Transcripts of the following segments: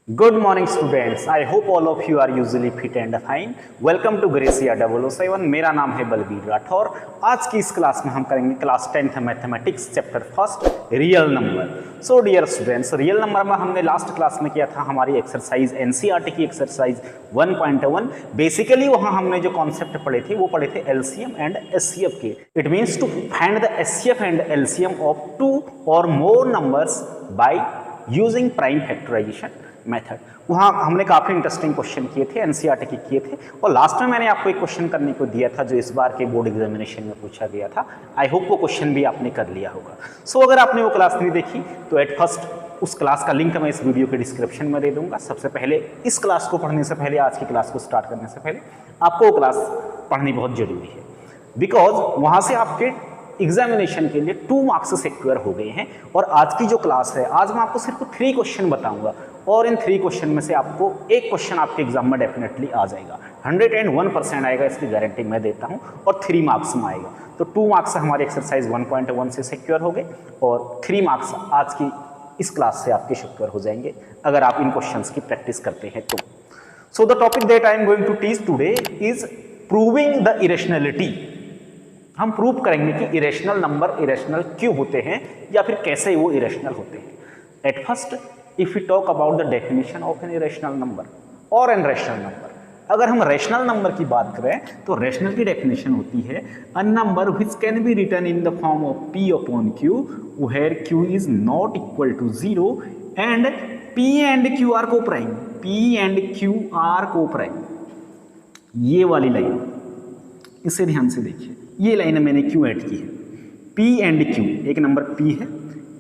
Good morning students. I hope all of you are usually fit and fine. Welcome to Gracia 007. मेरा नाम है बलबीर राठौर। आज की इस क्लास में हम करेंगे class 10th mathematics chapter first real number. So dear students, real number में हमने लास्ट क्लास में किया था हमारी एक्सरसाइज एनसीईआरटी की एक्सरसाइज 1.1। बेसिकली वहाँ हमने जो कॉन्सेप्ट पढ़े थे वो पढ़े थे एलसीएम एंड एचसीएफ के। It means to find the HCF and LCM of two or more numbers by using prime factorisation method. वहाँ हमने काफ़ी इंटरेस्टिंग क्वेश्चन किए थे, एनसीईआरटी के किए थे, और लास्ट में मैंने आपको एक क्वेश्चन करने को दिया था जो इस बार के बोर्ड एग्जामिनेशन में पूछा गया था। आई होप वो क्वेश्चन भी आपने कर लिया होगा। सो अगर आपने वो क्लास नहीं देखी तो एट फर्स्ट उस क्लास का लिंक मैं इस वीडियो के डिस्क्रिप्शन में दे दूंगा। सबसे पहले इस क्लास को पढ़ने से पहले, आज की क्लास को स्टार्ट करने से पहले आपको वो क्लास पढ़नी बहुत जरूरी है, बिकॉज वहाँ से आपके एग्जामिनेशन के लिए 2 मार्क्स सिक्योर हो गए हैं। और आज की जो क्लास है, आज मैं आपको सिर्फ 3 क्वेश्चन बताऊंगा और इन 3 क्वेश्चन में से आपको एक क्वेश्चन आपके एग्जाम में डेफिनेटली आ जाएगा। 101% आएगा, इसकी गारंटी मैं देता हूं, और 3 मार्क्स में आएगा। तो 2 मार्क्स हमारे एक्सरसाइज 1.1 से सिक्योर हो गए और 3 मार्क्स आज की इस क्लास से आपके सिक्योर हो जाएंगे अगर आप इन क्वेश्चन की प्रैक्टिस करते हैं तो। So the topic that I am going to teach today is proving the irrationality. हम प्रूव करेंगे कि इरेशनल नंबर इरेशनल क्यों होते हैं या फिर कैसे वो इरेशनल होते हैं। At first, if you talk about the definition of an irrational number और एन रैशनल नंबर, अगर हम रैशनल नंबर की बात करें तो रैशनल की डेफिनेशन होती है a number which can be written in the form of p upon q where q is not equal to 0 and p and q are को prime. p and q are को prime, ये वाली line इसे ध्यान से देखिए। ये line मैंने क्यों ऐड की है? P एंड Q, एक नंबर P है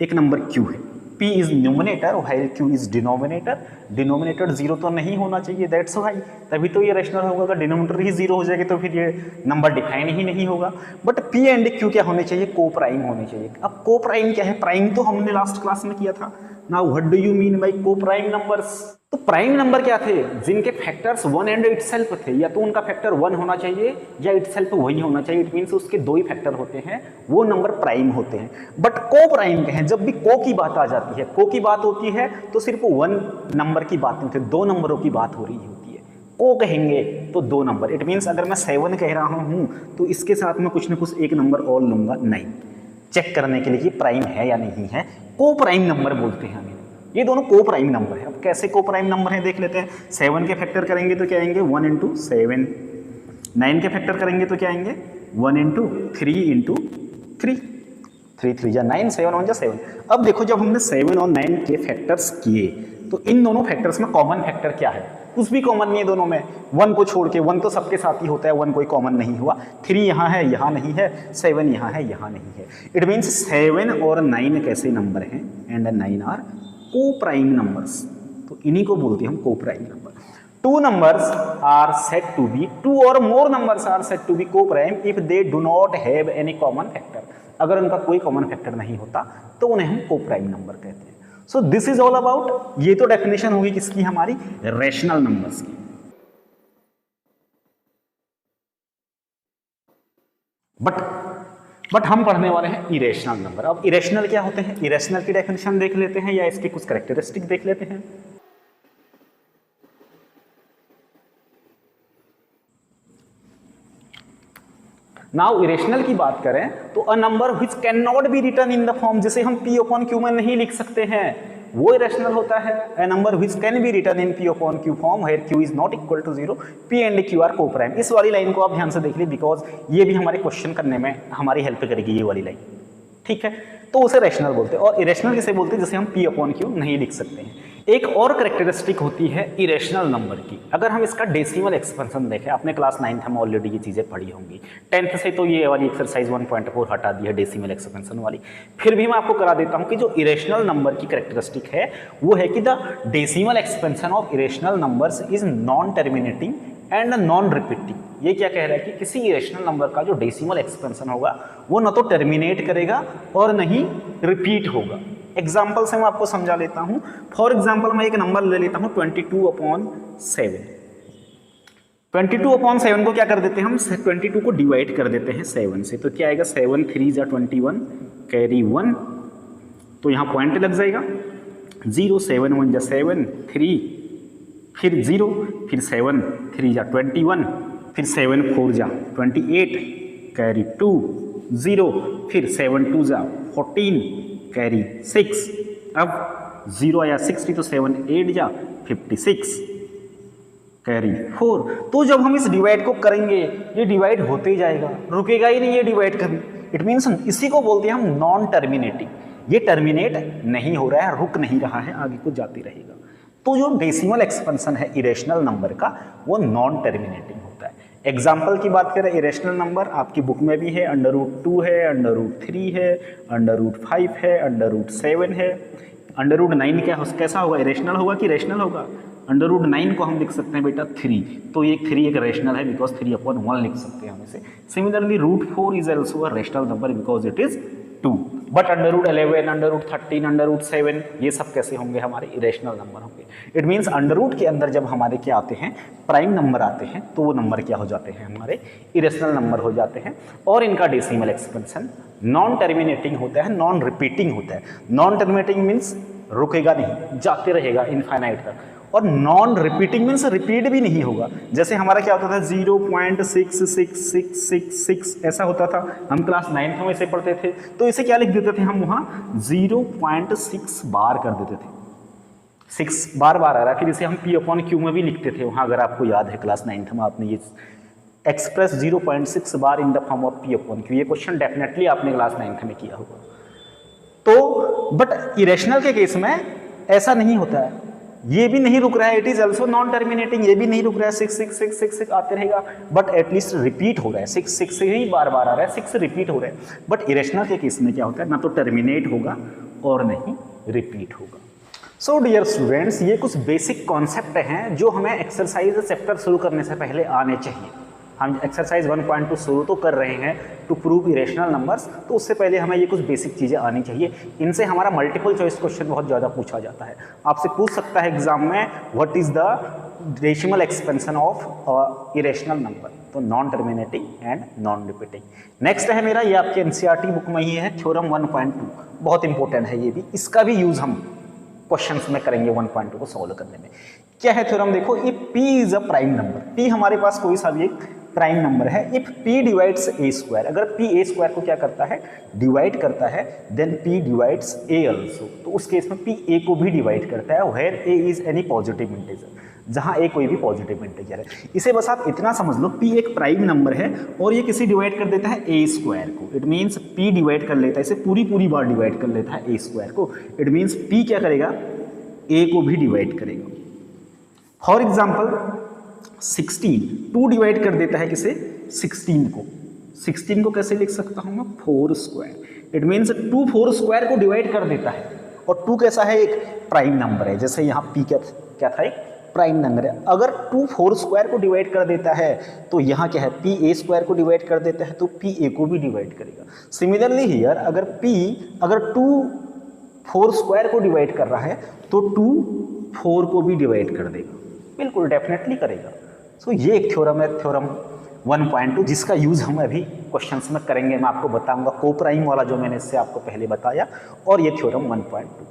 एक नंबर Q है। P is numerator while Q is denominator. Denominator 0 तो नहीं होना चाहिए, दैट्स व्हाई, तभी तो ये रैशनल होगा। अगर डिनोमिनेटर ही 0 हो जाएगा तो फिर ये नंबर डिफाइन ही नहीं होगा। बट P एंड Q क्या होने चाहिए? को प्राइम होने चाहिए। अब को प्राइम क्या है? प्राइम तो हमने लास्ट क्लास में किया था। Now what do you mean by को प्राइम नंबर्स? तो प्राइम नंबर क्या थे? जिनके फैक्टर्स 1 एंड इटसेल्फ थे, या तो उनका फैक्टर 1 होना चाहिए या इटसेल्फ वही होना चाहिए। इट मीन्स उसके 2 ही फैक्टर होते हैं, वो नंबर प्राइम होते हैं। बट को प्राइम क्या है? जब भी को की बात आ जाती है, को की बात होती है तो सिर्फ 1 नंबर की बात नहीं होती, 2 नंबरों की बात हो रही होती है। को कहेंगे तो 2 नंबर। इट मीन्स अगर मैं 7 कह रहा हूं तो इसके साथ में कुछ ना कुछ एक नंबर और लूंगा 9, चेक करने के लिए कि प्राइम है या नहीं है। को प्राइम नंबर बोलते हैं हमें। ये दोनों को प्राइम नंबर है। अब कैसे को प्राइम नंबर है देख लेते हैं। 7 के फैक्टर करेंगे तो क्या आएंगे? 1 इंटू 7। 9 के फैक्टर करेंगे तो क्या आएंगे? 1 इंटू 3 इंटू 3। 3 3 जा 9, 7 1 जा 7। अब देखो, जब हमने 7 और 9 के फैक्टर्स किए तो इन दोनों फैक्टर्स में कॉमन फैक्टर क्या है? कुछ भी कॉमन नहीं है दोनों में। 1 को छोड़ के, 1 तो सबके साथ ही होता है, 1 कोई कॉमन नहीं हुआ। 3 यहाँ है यहाँ नहीं है, 7 यहाँ है यहाँ नहीं है। इट मीन्स 7 और 9 कैसे नंबर हैं? एंड 9 आर को प्राइम नंबर्स। तो इन्हीं को बोलते हैं हम coprime number. 2 numbers are said to be, 2 or more numbers are said to be coprime if they do not have any common factor. अगर उनका कोई कॉमन फैक्टर नहीं होता तो उन्हें हम को प्राइम नंबर कहते हैं। So this is all about, ये तो डेफिनेशन होगी किसकी? हमारी रैशनल नंबर्स की। बट हम पढ़ने वाले हैं इरेशनल नंबर। अब इरेशनल क्या होते हैं? इरेशनल की डेफिनेशन देख लेते हैं या इसके कुछ कैरेक्टरिस्टिक देख लेते हैं। नाउ इरेशनल की बात करें तो a number which can not be written in the form, जिसे हम P अपॉन Q में नहीं लिख सकते हैं, वो इरेशनल होता है। A number which can be written in P upon Q form where Q is not equal to 0, P and Q are को प्राइम। इस वाली लाइन को आप ध्यान से देख लीजिए, बिकॉज ये भी हमारे क्वेश्चन करने में हमारी हेल्प करेगी ये वाली लाइन। ठीक है, तो उसे रैशनल बोलते हैं। और इरेशनल किसे बोलते हैं? जिसे हम P अपॉन Q नहीं लिख सकते हैं। एक और कैरेक्टरिस्टिक होती है इरेशनल नंबर की। अगर हम इसका डेसिमल एक्सपेंशन देखें, आपने क्लास 9th में ऑलरेडी ये चीज़ें पढ़ी होंगी। 10th से तो ये वाली एक्सरसाइज 1.4 हटा दी है, डेसिमल एक्सपेंशन वाली। फिर भी मैं आपको करा देता हूं कि जो इरेशनल नंबर की कैरेक्टरिस्टिक है वो है कि the decimal expansion of irrational numbers is non terminating and non repeating. ये क्या कह रहा है कि किसी इरेशनल नंबर का जो डेसिमल एक्सपेंशन होगा वो न तो टर्मिनेट करेगा और न ही रिपीट होगा। एग्जाम्पल से मैं आपको समझा लेता हूं। फॉर एग्जाम्पल मैं एक नंबर ले लेता हूं 22/7। 22/7 को क्या कर देते हैं हम? 22 को डिवाइड कर देते हैं 7 से। तो क्या आएगा? 7 3 जा 21 कैरी 1, तो यहाँ पॉइंट लग जाएगा। 0 7 1 जा 7 3, फिर 0, फिर 7 3 जा 21, फिर 7 4 जा 28, कैरी 2 0, फिर 7 2 जा 14, कैरी 6। अब 0 आया 60 तो 7 8 जा 56, कैरी 4। तो जब हम इस डिवाइड को करेंगे ये डिवाइड होते ही जाएगा, रुकेगा ही नहीं ये डिवाइड कभी। इट मीन्स इसी को बोलते हैं हम नॉन टर्मिनेटिंग, ये टर्मिनेट नहीं हो रहा है, रुक नहीं रहा है, आगे को जाती रहेगा। तो जो डेसिमल एक्सपेंशन है इरेशनल नंबर का वो नॉन टर्मिनेटिंग होता है। एग्जाम्पल की बात करें, इरेशनल नंबर आपकी बुक में भी है, √2 है, √3 है, √5 है, √7 है। √9 क्या कैसा होगा, इरेशनल होगा कि रेशनल होगा? √9 को हम लिख सकते हैं बेटा 3, तो ये 3 एक रेशनल है बिकॉज 3/1 लिख सकते हैं हम इसे। Similarly √4 is also a rational number because it is 2। But √11, √13, √7 ये सब कैसे होंगे, हमारे इरेशनल नंबर होंगे। इट मीन्स अंडर के अंदर जब हमारे क्या आते हैं, प्राइम नंबर आते हैं, तो वो नंबर क्या हो जाते हैं, हमारे इरेशनल नंबर हो जाते हैं। और इनका डेसिमल एक्सपेंशन नॉन टर्मिनेटिंग होता है, नॉन रिपीटिंग होता है। नॉन टर्मिनेटिंग मीन्स रुकेगा नहीं, जाते रहेगा इनफाइनाइट तक, और नॉन रिपीटिंग मीन्स रिपीट भी नहीं होगा। जैसे हमारा क्या होता था 0.6666 ऐसा होता था, हम क्लास 9th में इसे पढ़ते थे, तो इसे क्या लिख देते थे हम वहाँ 0.6 बार कर देते थे, 6 बार आ रहा है, फिर इसे हम P/Q में भी लिखते थे वहाँ। अगर आपको याद है क्लास 9th में आपने ये express 0.6 bar in the form of P/Q, ये क्वेश्चन डेफिनेटली आपने क्लास 9th में किया होगा। तो बट इरेशनल के केस में ऐसा नहीं होता है, ये भी नहीं रुक रहा है, it is also non terminating, ये भी नहीं रुक रहा है, 6 6 6 6 6 आते रहेगा, बट एटलीस्ट रिपीट हो रहा है, 6 6 से ही बार आ रहा है, 6 रिपीट हो रहा है। बट इरेशनल के केस में क्या होता है, ना तो टर्मिनेट होगा और नहीं रिपीट होगा। सो डियर स्टूडेंट्स, ये कुछ बेसिक कॉन्सेप्ट हैं जो हमें एक्सरसाइज चैप्टर शुरू करने से पहले आने चाहिए। हम एक्सरसाइज 1.2 शुरू तो कर रहे हैं टू प्रूव इरेशनल नंबर्स, तो उससे पहले हमें ये कुछ बेसिक चीज़ें आनी चाहिए। इनसे हमारा मल्टीपल चॉइस क्वेश्चन बहुत ज़्यादा पूछा जाता है, आपसे पूछ सकता है एग्जाम में what is the decimal expansion of irrational number, तो non terminating and non repeating. Next है मेरा, ये आपके एनसीईआरटी बुक में ही है, थ्योरम 1.2, बहुत इंपॉर्टेंट है ये भी, इसका भी यूज़ हम क्वेश्चंस में करेंगे 1.2 को सॉल्व करने में। क्या है थ्योरम, देखो if p is a prime number, p हमारे पास कोई सा भी एक प्राइम नंबर है, if p divides a square, अगर p a स्क्वायर को क्या करता है, डिवाइड करता है, then p divides a also, तो उस केस में p a को भी डिवाइड करता है, where a is any positive integer, जहां a कोई भी पॉजिटिव इंटीजर है। इसे बस आप इतना समझ लो, p एक प्राइम नंबर है और ये किसी डिवाइड कर देता है a स्क्वायर को, इट मीन्स p डिवाइड कर लेता है, इसे पूरी बार डिवाइड कर लेता है a स्क्वायर को, इट मीन्स p क्या करेगा, a को भी डिवाइड करेगा। फॉर एग्जाम्पल 16, 2 डिवाइड कर देता है किसे, 16 को, 16 को कैसे लिख सकता हूँ मैं, 4 स्क्वायर, इट मीन्स 2 4 स्क्वायर को डिवाइड कर देता है, और 2 कैसा है, एक प्राइम नंबर है, जैसे यहाँ p क्या था, एक प्राइम नंबर है। अगर 2 4 स्क्वायर को डिवाइड कर देता है तो यहाँ क्या है, p a स्क्वायर को डिवाइड कर देता है तो p a को भी डिवाइड करेगा। सिमिलरली हियर अगर 2 4 स्क्वायर को डिवाइड कर रहा है तो 2 4 को भी डिवाइड कर देगा, बिल्कुल डेफिनेटली करेगा। सो ये एक थ्योरम है, थ्योरम 1.2, जिसका यूज़ हम अभी क्वेश्चंस में करेंगे। मैं आपको बताऊंगा को प्राइम वाला जो मैंने इससे आपको पहले बताया, और ये थ्योरम 1.2।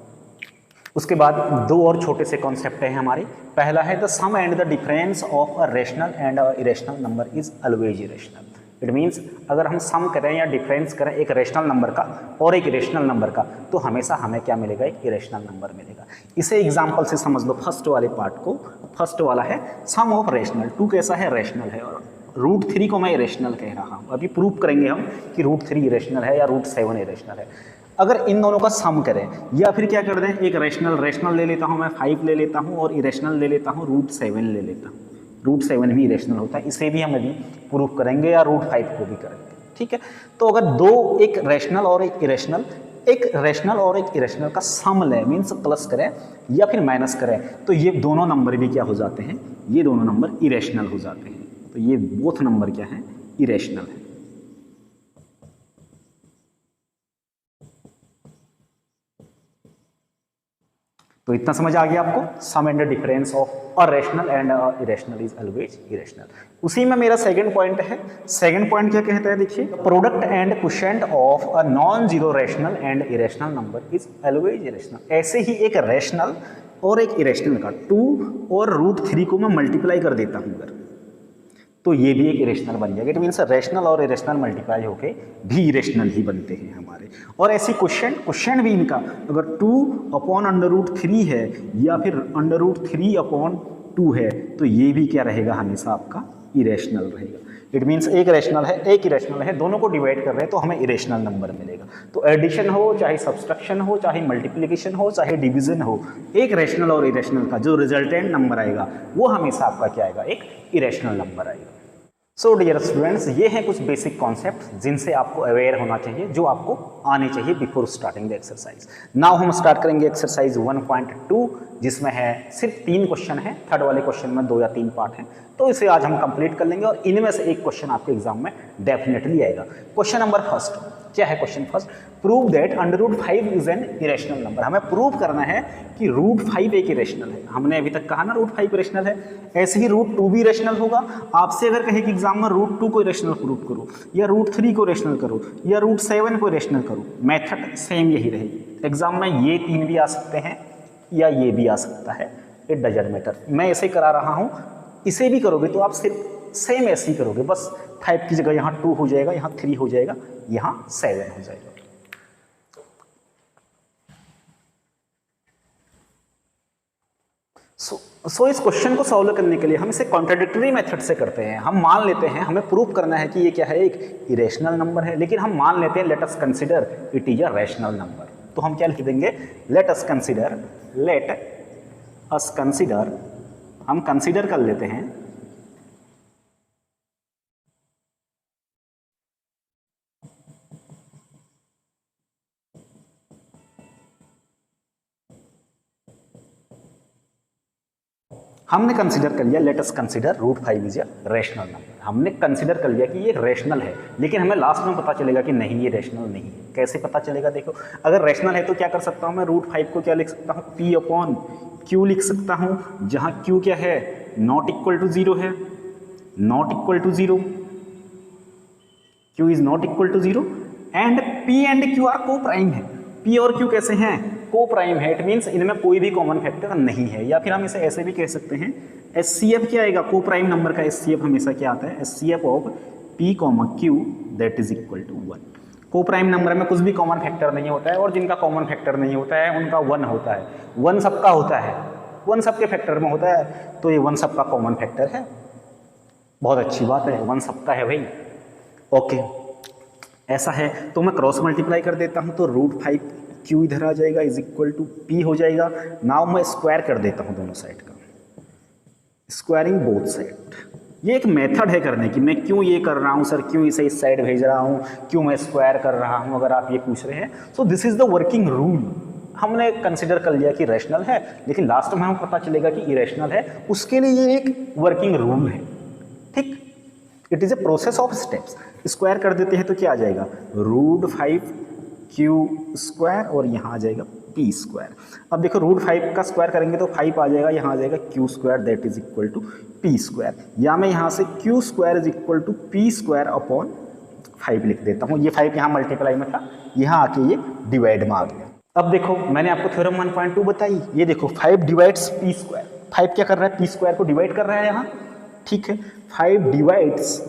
उसके बाद 2 और छोटे से कॉन्सेप्ट हैं हमारे। पहला है the sum and the difference of a rational and a irrational number is always irrational. It means अगर हम सम करें या डिफरेंस करें एक रेशनल नंबर का और एक इरेशनल नंबर का, तो हमेशा हमें क्या मिलेगा, एक इरेशनल नंबर मिलेगा। इसे एग्जाम्पल से समझ लो, फर्स्ट वाले पार्ट को। फर्स्ट वाला है सम ऑफ रेशनल, 2 कैसा है, रेशनल है, और √3 को मैं इरेशनल कह रहा हूँ। अभी प्रूव करेंगे हम कि √3 इरेशनल है या √7 इरेशनल है। अगर इन दोनों का सम करें या फिर क्या कर दें, एक रेशनल ले लेता हूँ मैं, 5 ले लेता हूँ, और इरेशनल ले लेता हूँ, √7 ले लेता हूँ। √7 भी इरेशनल होता है, इसे भी हम अभी प्रूव करेंगे, या √5 को भी करेंगे, ठीक है। तो अगर दो, एक रेशनल और एक इरेशनल, एक रेशनल और एक इरेशनल का सम लें, मीन्स प्लस करें या फिर माइनस करें, तो ये दोनों नंबर भी क्या हो जाते हैं, ये दोनों नंबर इरेशनल हो जाते हैं। तो ये बोथ नंबर क्या है, इरेशनल है। तो इतना समझ आ गया आपको, sum and the difference of a rational and irrational is always irrational. उसी में मेरा सेकंड पॉइंट है। सेकंड पॉइंट क्या कहता है, देखिए, product and quotient of a non zero rational and irrational number is always irrational. ऐसे ही एक रैशनल और एक इरेशनल का 2 और √3 को मैं मल्टीप्लाई कर देता हूँ अगर, तो ये भी एक इरेशनल बन जाएगा। इट मीन्स रैशनल और इरेशनल मल्टीप्लाई होके भी इरेशनल ही बनते हैं हमारे। और ऐसी क्वोशिएंट भी इनका अगर 2/√3 है या फिर √3/2 है, तो ये भी क्या रहेगा, हमेशा आपका इरेशनल रहेगा। इट मीन्स एक रैशनल है एक इरेशनल है, दोनों को डिवाइड कर रहे हैं तो हमें इरेशनल नंबर मिलेगा। तो एडिशन हो चाहे सब्सट्रैक्शन हो चाहे मल्टीप्लिकेशन हो चाहे डिवीजन हो, एक रैशनल और इरेशनल का जो रिजल्टेंट नंबर आएगा वो हमेशा आपका क्या आएगा, एक इरेशनल नंबर आएगा। सो डियर स्टूडेंट्स, ये हैं कुछ बेसिक कॉन्सेप्ट जिनसे आपको अवेयर होना चाहिए, जो आपको आने चाहिए before starting the exercise. Now हम स्टार्ट करेंगे एक्सरसाइज 1.2, जिसमें है सिर्फ 3 क्वेश्चन है। थर्ड वाले क्वेश्चन में 2 या 3 पार्ट हैं, तो इसे आज हम कंप्लीट कर लेंगे और इनमें से एक क्वेश्चन आपके एग्जाम में डेफिनेटली आएगा। क्वेश्चन नंबर फर्स्ट क्या है, question first, prove that √5 is an irrational number. हमें प्रूव करना है कि √5 एक इरेशनल है। हमने अभी तक कहा ना √5 इरेशनल है, ऐसे ही √2 भी इरेशनल होगा। आपसे अगर कहे कि एग्जाम में √2 को इरेशनल प्रूव करो या √3 को इरेशनल करो या √7 को इरेशनल करो, मेथड सेम यही रहेगी। एग्जाम में ये 3 भी आ सकते हैं या ये भी आ सकता है, इट डजंट मैटर। मैं ऐसे करा रहा हूँ, इसे भी करोगे तो आप सिर्फ सेम ऐसे ही करोगे, बस 5 की जगह यहाँ 2 हो जाएगा, यहाँ 3 हो जाएगा, यहाँ 7 हो जाएगा। सो इस क्वेश्चन को सॉल्व करने के लिए हम इसे कॉन्ट्राडिक्टरी मेथड से करते हैं। हम मान लेते हैं, हमें प्रूव करना है कि ये क्या है, एक इरेशनल नंबर है, लेकिन हम मान लेते हैं let us consider it is a rational number. तो हम क्या लिख देंगे, लेट अस कंसीडर, हम कंसीडर कर लेते हैं हमने कंसीडर कर लिया, let us consider √5 is a rational number. हमने कंसीडर कर लिया कि ये रैशनल है, लेकिन हमें लास्ट में पता चलेगा कि नहीं, ये रैशनल नहीं है। कैसे पता चलेगा, देखो, अगर रैशनल है तो क्या कर सकता हूँ मैं, √5 को क्या लिख सकता हूँ, P/Q लिख सकता हूँ, जहाँ Q क्या है, नॉट इक्वल टू 0 है, not equal to 0, Q is not equal to 0 and P and Q are को प्राइम है। P और Q कैसे हैं, को प्राइम है। इट मीन्स इनमें कोई भी कॉमन फैक्टर नहीं है। या फिर हम इसे ऐसे भी कह सकते हैं, SCF क्या आएगा, को प्राइम नंबर का SCF हमेशा क्या आता है, SCF of P, Q that is equal to 1। Coprime number में कुछ भी कॉमन फैक्टर नहीं होता है, और जिनका कॉमन फैक्टर नहीं होता है उनका 1 होता है। 1 सबका होता है, 1 सबके फैक्टर में होता है, तो ये 1 सबका कॉमन फैक्टर है। बहुत अच्छी बात है, 1 सबका है भाई। ओके, ऐसा है तो मैं क्रॉस मल्टीप्लाई कर देता हूँ, तो √5Q इधर आ जाएगा इज इक्वल टू P हो जाएगा। नाउ मैं स्क्वायर कर देता हूँ दोनों साइड का, स्क्वायरिंग बोथ साइड। ये एक मेथड है करने की। मैं क्यों ये कर रहा हूँ सर, क्यों इसे इस साइड भेज रहा हूँ, क्यों मैं स्क्वायर कर रहा हूँ, अगर आप ये पूछ रहे हैं, so this is the working rule. हमने कंसिडर कर लिया कि रैशनल है, लेकिन लास्ट में हमें पता चलेगा कि इरेशनल है, उसके लिए ये एक वर्किंग रूल है। ठीक, it is a process of steps. Square कर देते हैं तो क्या आ जाएगा, √5Q स्क्वायर और यहाँ आ जाएगा P स्क्वायर। अब देखो √5 का स्क्वायर करेंगे तो 5 आ जाएगा, यहाँ आ जाएगा Q square that is equal to P square. या मैं यहाँ से Q square is equal to P square upon 5 लिख देता हूँ। ये 5 यहाँ मल्टीप्लाई में था, यहाँ आके ये डिवाइड में आ गया। अब देखो मैंने आपको थ्योरम 1.2 बताई, ये देखो 5 डिवाइड्स P स्क्वायर। 5 क्या कर रहा है, P स्क्वायर को डिवाइड कर रहा है यहाँ। ठीक है, 5 डिवाइड्स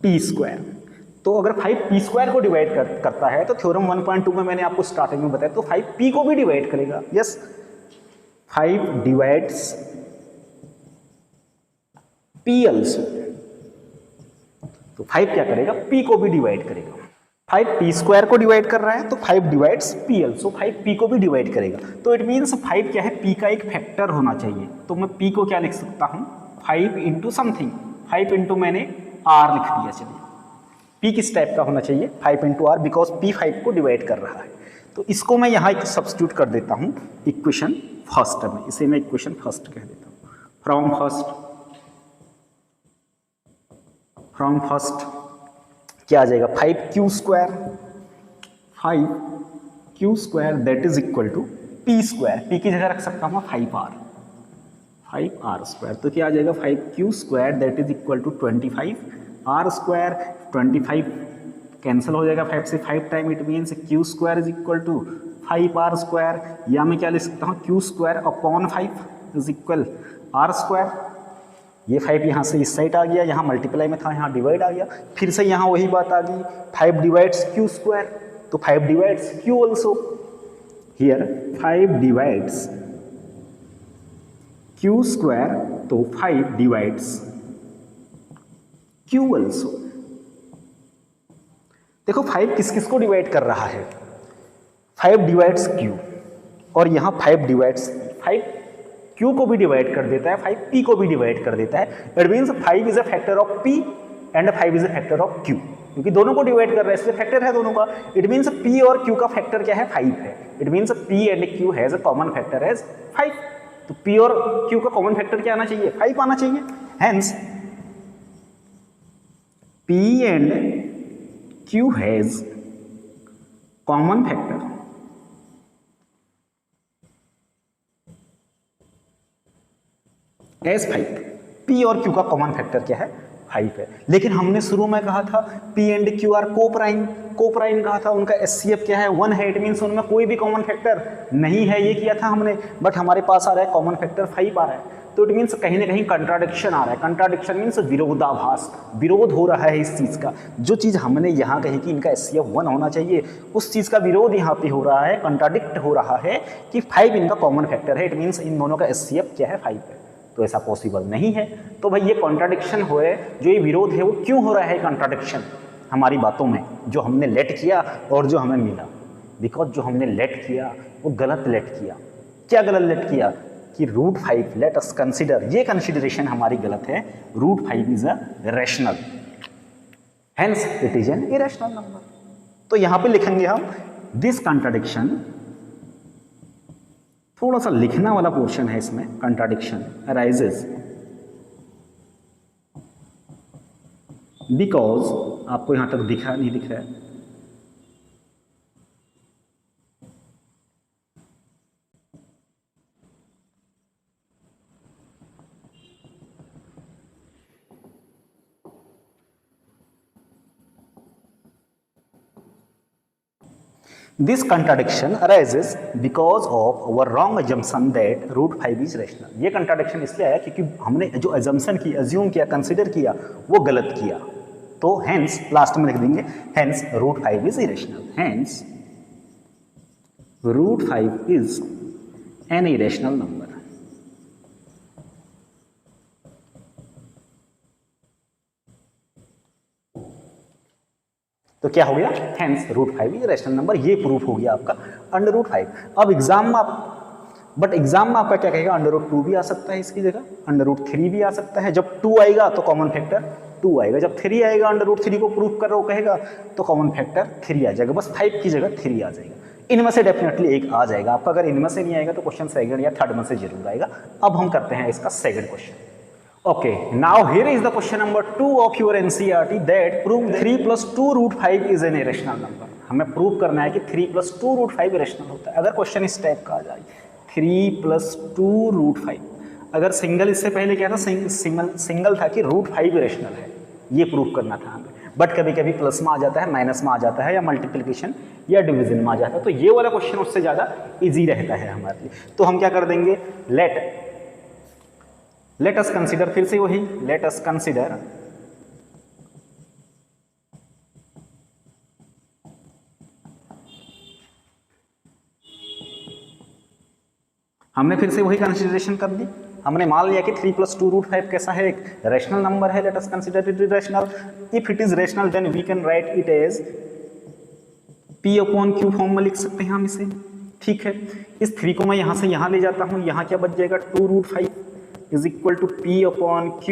P स्क्वायर। तो अगर 5 P स्क्वायर को डिवाइड करता है तो थ्योरम 1.2 में मैंने आपको स्टार्टिंग में बताया, तो 5 P को भी डिवाइड करेगा। Yes, 5 divides P also। तो 5 क्या करेगा, P को भी डिवाइड करेगा। 5 P स्क्वायर को डिवाइड कर रहा है तो 5 डिवाइड्स P also, 5 P को भी डिवाइड करेगा। तो इट मीन्स 5 क्या है, P का एक फैक्टर होना चाहिए। तो मैं P को क्या लिख सकता हूँ, 5 इंटू समथिंग, 5 इंटू मैंने R लिख दिया। चलिए, P किस टाइप का होना चाहिए, 5 इंटू R, बिकॉज P 5 को डिवाइड कर रहा है। तो इसको मैं यहाँ एक सब्स्टिट्यूट कर देता हूँ इक्वेशन फर्स्ट में, इसे मैं इक्वेशन फर्स्ट कह देता हूँ। फ्रॉम फर्स्ट क्या आ जाएगा, 5Q square, 5 Q square that is equal to P square, P की जगह रख सकता हूँ 5r, 5r स्क्वायर, तो क्या आ जाएगा 5q square that is equal to 25r square, 25 cancel हो जाएगा 5 से 5 time, it means q square is equal to 5r square, या मैं क्या लिख सकता हूँ q square upon 5 is equal r square. ये 5 यहाँ से इस साइड आ गया, यहाँ मल्टीप्लाई में था, यहाँ डिवाइड आ गया, फिर से यहाँ वही बात आ गई, 5 डिवाइड्स q स्क्वायर, तो 5 divides q also, here 5 divides q square, तो 5 डिवाइड्स q ऑल्सो। देखो 5 किस किस को डिवाइड कर रहा है, 5 डिवाइड्स q, और यहाँ 5 डिवाइड्स 5 q को भी डिवाइड कर देता है, 5 p को भी डिवाइड कर देता है। It means 5 is a factor of p and 5 is a factor of q, क्योंकि दोनों को डिवाइड कर रहा है इसलिए फैक्टर है दोनों का। इट मीन्स p और q का फैक्टर क्या है 5 है। It means p and q has a common factor as 5, तो p और q का कॉमन फैक्टर क्या आना चाहिए 5 आना चाहिए। Hence p and q has common factor as 5, p और q का कॉमन फैक्टर क्या है 5 है। लेकिन हमने शुरू में कहा था p and q are coprime कहा था, उनका SCF क्या है 1 है, इट मीन्स उनमें कोई भी कॉमन फैक्टर नहीं है, ये किया था हमने, बट हमारे पास आ रहा है कॉमन फैक्टर 5 आ रहा है, तो इट मीन्स कहीं ना कहीं कंट्राडिक्शन आ रहा है। कंट्राडिक्शन मीन्स विरोधाभास, विरोध हो रहा है इस चीज़ का। जो चीज़ हमने यहाँ कही कि इनका SCF 1 होना चाहिए, उस चीज़ का विरोध यहाँ पे हो रहा है, कंट्राडिक्ट हो रहा है कि 5 इनका कॉमन फैक्टर है, इट मीन्स इन दोनों का SCF क्या है 5 है, तो ऐसा पॉसिबल नहीं है। तो भाई ये कॉन्ट्राडिक्शन हो है, जो ये विरोध है वो क्यों हो रहा है कॉन्ट्राडिक्शन हमारी बातों में, जो हमने लेट किया और जो हमें मिला। बिकॉज जो हमने लेट किया वो गलत लेट किया। क्या गलत लेट किया कि √5 लेट अस कंसिडर, ये कंसिडरेशन हमारी गलत है, √5 is a rational, hence it is an irrational number. तो यहां पे लिखेंगे हम दिस कंट्राडिक्शन, थोड़ा सा लिखना वाला पोर्शन है इसमें, कंट्राडिक्शन अराइजेज बिकॉज, आपको यहां तक दिखा नहीं दिख रहा है, This contradiction arises because of our wrong assumption that √5 is rational. ये contradiction इसलिए आया क्योंकि हमने जो assumption की, assume किया, consider किया, वो गलत किया। तो hence लास्ट में लिख देंगे hence √5 is irrational. Hence √5 is an irrational number. तो क्या हो गया, हेंस √5 इज रैशनल नंबर, ये प्रूफ हो गया आपका √5। अब एग्जाम में बट एग्जाम में आपका क्या कहेगा, √2 भी आ सकता है इसकी जगह, √3 भी आ सकता है। जब 2 आएगा तो कॉमन फैक्टर 2 आएगा, जब 3 आएगा √3 को प्रूफ कर रहा हो कहेगा तो कॉमन फैक्टर 3 आ जाएगा, बस 5 की जगह 3 आ जाएगा। इनमें से डेफिनेटली एक आ जाएगा आपका, अगर इनमें से नहीं आएगा तो क्वेश्चन सेकंड या थर्ड में से जरूर आएगा। अब हम करते हैं इसका second question. Okay, now here is the question number 2 of your NCERT that prove 3 + 2 √5 is an irrational number. हमें प्रूव करना है कि 3 + 2 √5 इरेशनल होता है। अगर क्वेश्चन इस टाइप का आ जाए 3 + 2 √5, अगर सिंगल, इससे पहले क्या था, सिंगल था कि √5 इरेशनल है, ये प्रूव करना था हमें, बट कभी कभी प्लस में आ जाता है, माइनस में आ जाता है, या मल्टीप्लिकेशन या डिवीजन में आ जाता है, तो ये वाला क्वेश्चन उससे ज़्यादा ईजी रहता है हमारे लिए। तो हम क्या कर देंगे, लेट अस कंसिडर, फिर से वही लेट अस कंसिडर हमने फिर से वही कंसिडरेशन कर दी। हमने मान लिया कि 3 + 2 √5 कैसा है, एक रैशनल नंबर है, let us consider it is rational. If it is rational then we can write it as P/Q form में लिख सकते हैं हम इसे, ठीक है। इस 3 को मैं यहाँ से यहाँ ले जाता हूँ, यहाँ क्या बच जाएगा, 2 √5 इज इक्वल टू P/Q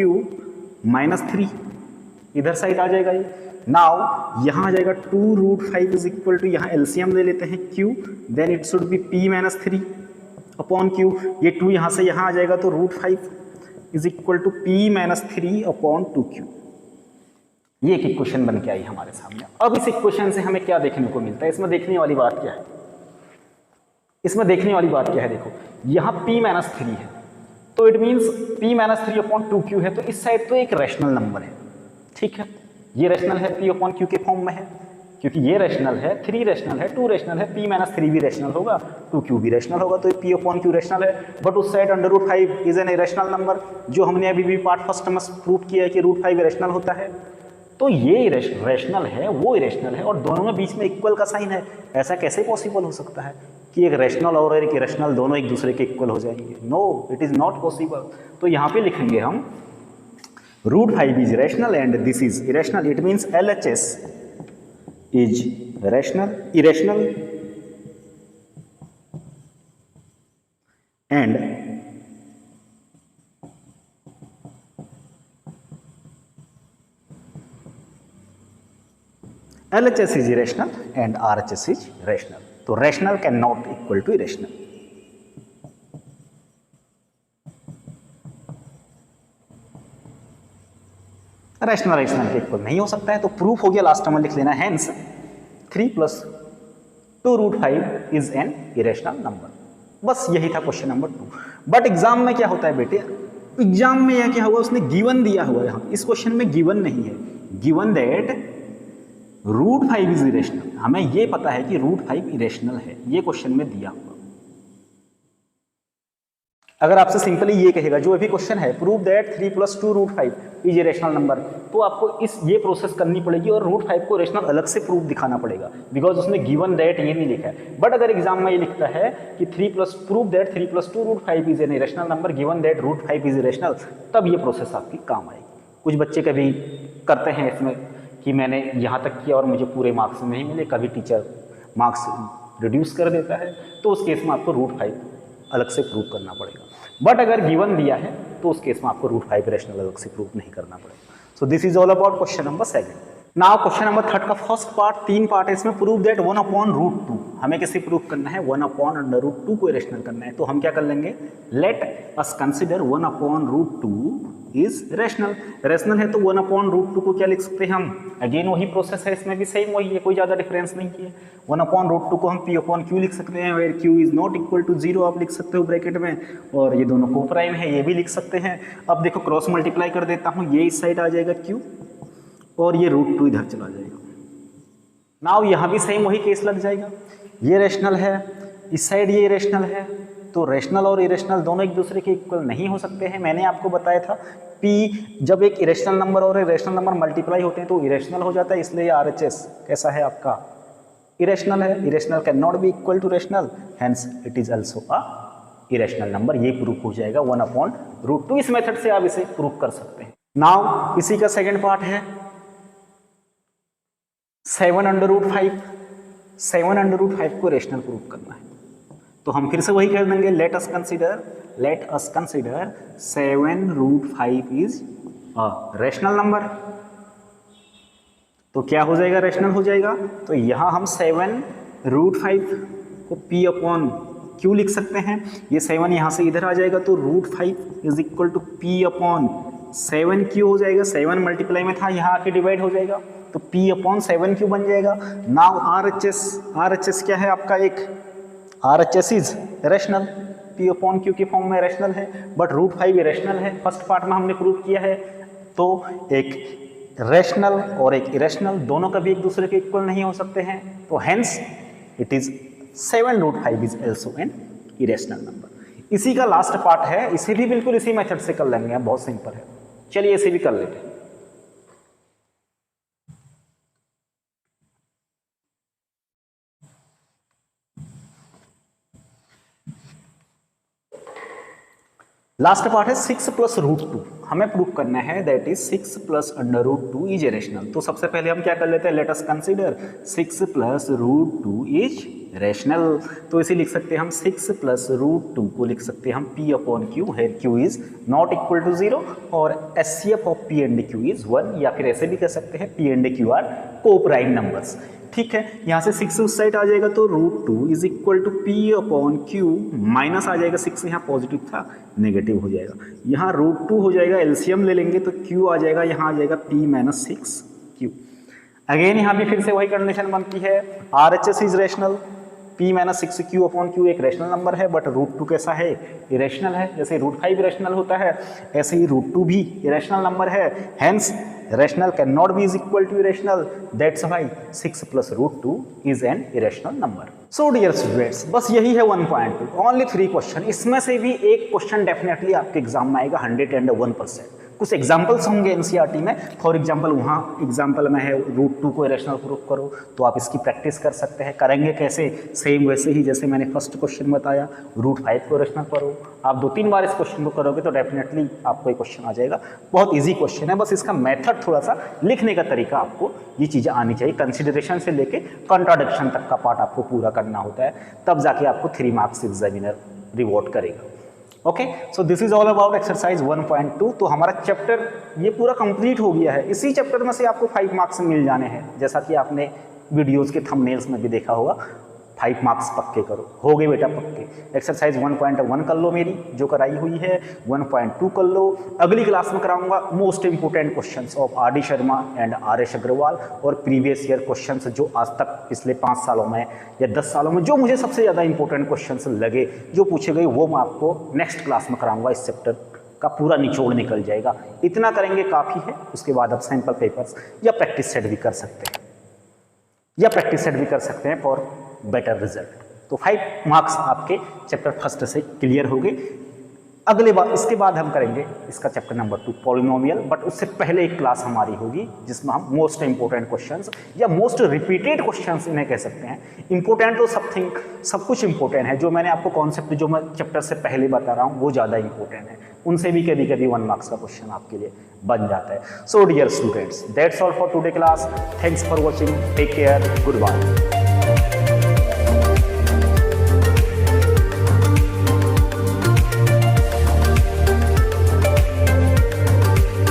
-3, इधर साइड आ जाएगा ये। नाउ यहाँ आ जाएगा 2 √5 इज इक्वल टू, यहाँ एलसीएम ले लेते हैं Q, then it should be P-3/Q, ये 2 यहाँ से यहाँ आ जाएगा, तो √5 इज इक्वल टू P-3/2Q। ये एक इक्वेशन बन के आई हमारे सामने। अब इस इक्वेशन से हमें क्या देखने को मिलता है, इसमें देखने वाली बात क्या है, इसमें देखने वाली बात क्या है, देखो यहाँ p-3 है तो इट मीन्स p-3/2q है, तो इस साइड तो एक रैशनल नंबर है, ठीक है, ये रैशनल है p/q के फॉर्म में है, क्योंकि ये रैशनल है, 3 रैशनल है, 2 रैशनल है, p-3 भी रैशनल होगा, 2q भी रैशनल होगा, तो p/q रैशनल है। बट उस side √5 is an irrational number, जो हमने अभी भी पार्ट फर्स्ट में प्रूव किया है कि √5 इरेशनल होता है। तो ये रैशनल है, वो इरेशनल है, और दोनों में बीच में इक्वल का साइन है। ऐसा कैसे पॉसिबल हो सकता है कि एक रैशनल और एक इरेशनल दोनों एक दूसरे के इक्वल हो जाएंगे? No, it is not possible. तो यहाँ पे लिखेंगे हम √5 is rational and this is irrational. It means LHS is irrational and LHS is irrational and RHS is rational. तो rational cannot equal to irrational. Rational के equal नहीं हो सकता है, तो प्रूफ हो गया, लास्ट में लिख लेना hence 3 + 2√5 is an irrational number. बस यही था क्वेश्चन नंबर 2। बट एग्जाम में क्या होता है बेटे, एग्जाम में यह क्या होगा, उसने गिवन दिया हुआ है, यहाँ इस क्वेश्चन में गिवन नहीं है, गिवन दैट √5 इज इरेशनल। हमें ये पता है कि √5 इरेशनल है, ये क्वेश्चन में दिया हुआ। अगर आपसे सिंपली ये कहेगा, जो अभी क्वेश्चन है, prove that 3 + 2√5 is irrational number, तो आपको ये प्रोसेस करनी पड़ेगी और √5 को रेशनल अलग से प्रूफ दिखाना पड़ेगा, बिकॉज उसने गिवन दैट ये नहीं लिखा है। बट अगर एग्जाम में ये लिखता है कि prove that 3 + 2√5 is an irrational number given that √5 is irrational, तब ये प्रोसेस आपकी काम आएगी। कुछ बच्चे कभी करते हैं इसमें कि मैंने यहाँ तक किया और मुझे पूरे मार्क्स नहीं मिले, कभी टीचर मार्क्स रिड्यूस कर देता है, तो उस केस में आपको √5 अलग से प्रूव करना पड़ेगा। बट अगर गिवन दिया है तो उस केस में आपको √5 रेशनल अलग से प्रूव नहीं करना पड़ेगा। So this is all about question number 7। Now question number 3 का फर्स्ट पार्ट, 3 पार्ट है इसमें। प्रूव दैट 1/√2, हमें कैसे प्रूव करना है, 1/√2 को रेशनल करना है। तो हम क्या कर लेंगे, late us consider 1/√2 is rational. Rational है तो 1/√2 को क्या लिख सकते हैं हम, अगेन वही प्रोसेस है, इसमें भी सेम वही है, कोई ज़्यादा डिफरेंस नहीं है। 1/√2 को हम p/q लिख सकते हैं, where q is not equal to 0 आप लिख सकते हो ब्रैकेट में, और ये दोनों को प्राइम है, ये भी लिख सकते हैं। अब देखो क्रॉस मल्टीप्लाई कर देता हूँ, ये इस साइड आ जाएगा q और ये √2 इधर चला जाएगा। नाउ यहाँ भी सेम वही केस लग जाएगा, ये रेशनल है, इस साइड ये इरेशनल है, तो रेशनल और इरेशनल दोनों एक दूसरे के इक्वल नहीं हो सकते हैं। मैंने आपको बताया था p जब एक इरेशनल नंबर और इरेशनल नंबर मल्टीप्लाई होते हैं तो इरेशनल हो जाता है, इसलिए RHS कैसा है आपका, इरेशनल है। Irrational can not be equal to rational, hence it is also a irrational number. ये प्रूफ हो जाएगा 1/√2। इस मेथड से आप इसे प्रूफ कर सकते हैं। नाउ इसी का सेकेंड पार्ट है 7/5। 7/5 को रेशनल प्रूफ करना है, तो हम फिर से वही कर देंगे, let us consider 7√5 is a rational number. तो क्या हो जाएगा, रेशनल हो जाएगा। तो यहाँ हम 7√5 को p/q लिख सकते हैं, ये 7 यहाँ से इधर आ जाएगा, तो √5 इज इक्वल टू p/7q हो जाएगा। 7 मल्टीप्लाई में था, यहाँ आके डिवाइड हो जाएगा, तो p/7q बन जाएगा। नाउ RHS क्या है आपका, एक RHS इज रेशनल, p/q के फॉर्म में रेशनल है, बट √5 इरेशनल है। फर्स्ट पार्ट में हमने प्रूव किया है। तो एक रेशनल और एक इरेशनल दोनों कभी एक दूसरे के इक्वल नहीं हो सकते हैं, तो hence it is 7√5 is also an irrational number. इसी का लास्ट पार्ट है, इसे भी बिल्कुल इसी मेथड से कर लेंगे, बहुत सिंपल है। चलिए इसे भी कर लेते हैं। लास्ट पार्ट है 6 + √2। हमें प्रूफ करना है दैट इज 6 + √2 इज रेशनल। तो सबसे पहले हम क्या कर लेते हैं, let us consider 6 + √2 is rational. तो इसे लिख सकते हैं हम 6 + √2 को लिख सकते हैं हम p/q है, q is not equal to 0 और HCF of p and q is 1, या फिर ऐसे भी कह सकते हैं p एंड q आर को प्राइम नंबर्स। ठीक है, यहाँ से 6 उस साइड आ जाएगा, तो √2 is equal to p/q, minus आ जाएगा, 6 यहाँ पॉजिटिव था, नेगेटिव हो जाएगा। यहाँ √2 हो जाएगा, एलसीएम ले लेंगे तो q आ जाएगा, यहाँ आ जाएगा p-6q। अगेन यहाँ भी फिर से वही कंडीशन बनती है, RHS is rational, p minus 6q upon q एक रेशनल नंबर है, बट √2 कैसा है, इरेशनल है। जैसे √5 इरेशनल होता है, ऐसे ही √2 भी इरेशनल नंबर है। Hence rational cannot be is equal to irrational, that's why 6 plus √2 is an irrational number. So dear students, बस यही है 1.2, only 3 क्वेश्चन। इसमें से भी एक क्वेश्चन डेफिनेटली आपके एग्जाम में आएगा 101%। कुछ एग्जाम्पल्स होंगे एनसीईआरटी में, फॉर एग्जाम्पल वहाँ एग्जाम्पल में है √2 को इरेशनल प्रूफ करो, तो आप इसकी प्रैक्टिस कर सकते हैं। करेंगे कैसे, सेम वैसे ही जैसे मैंने फर्स्ट क्वेश्चन बताया, √5 को इरेशनल करो। आप 2-3 बार इस क्वेश्चन को करोगे तो डेफिनेटली आपको एक क्वेश्चन आ जाएगा। बहुत ईजी क्वेश्चन है, बस इसका मेथड थोड़ा सा लिखने का तरीका आपको ये चीज़ें आनी चाहिए। कंसिडरेशन से लेके कॉन्ट्राडिक्शन तक का पार्ट आपको पूरा करना होता है, तब जाके आपको 3 मार्क्स एग्जामिनर रिवॉर्ड करेगा। Okay, so this is all about exercise 1.2। तो हमारा चैप्टर ये पूरा कंप्लीट हो गया है। इसी चैप्टर में से आपको 5 मार्क्स मिल जाने हैं, जैसा कि आपने वीडियोस के थंबनेल्स में भी देखा होगा। 5 मार्क्स पक्के करो, हो गए बेटा पक्के। एक्सरसाइज 1.1 कर लो मेरी जो कराई हुई है, 1.2 कर लो। अगली क्लास में कराऊंगा most important questions of R D. Sharma and R S. Agarwal और प्रीवियस ईयर क्वेश्चंस जो आज तक पिछले 5 सालों में या 10 सालों में जो मुझे सबसे ज़्यादा इंपॉर्टेंट क्वेश्चंस लगे, जो पूछे गए, वो मैं आपको नेक्स्ट क्लास में कराऊंगा। इस चैप्टर का पूरा निचोड़ निकल जाएगा। इतना करेंगे काफ़ी है। उसके बाद आप सैम्पल पेपर्स या प्रैक्टिस सेट भी कर सकते हैं फॉर बेटर रिजल्ट। तो 5 मार्क्स आपके चैप्टर फर्स्ट से क्लियर हो गए। अगले बार इसके बाद हम करेंगे इसका चैप्टर नंबर 2 पॉलिनोमियल, बट उससे पहले एक क्लास हमारी होगी जिसमें हम मोस्ट इंपोर्टेंट क्वेश्चंस या मोस्ट रिपीटेड क्वेश्चंस इन्हें कह सकते हैं। इंपोर्टेंट तो सब कुछ इंपोर्टेंट है। जो मैंने आपको कॉन्सेप्ट जो मैं चैप्टर से पहले बता रहा हूँ वो ज़्यादा इंपॉर्टेंट है, उनसे भी कभी कभी 1 मार्क्स का क्वेश्चन आपके लिए बन जाता है। So dear students, that's all for today class. Thanks for watching, take care, good bye.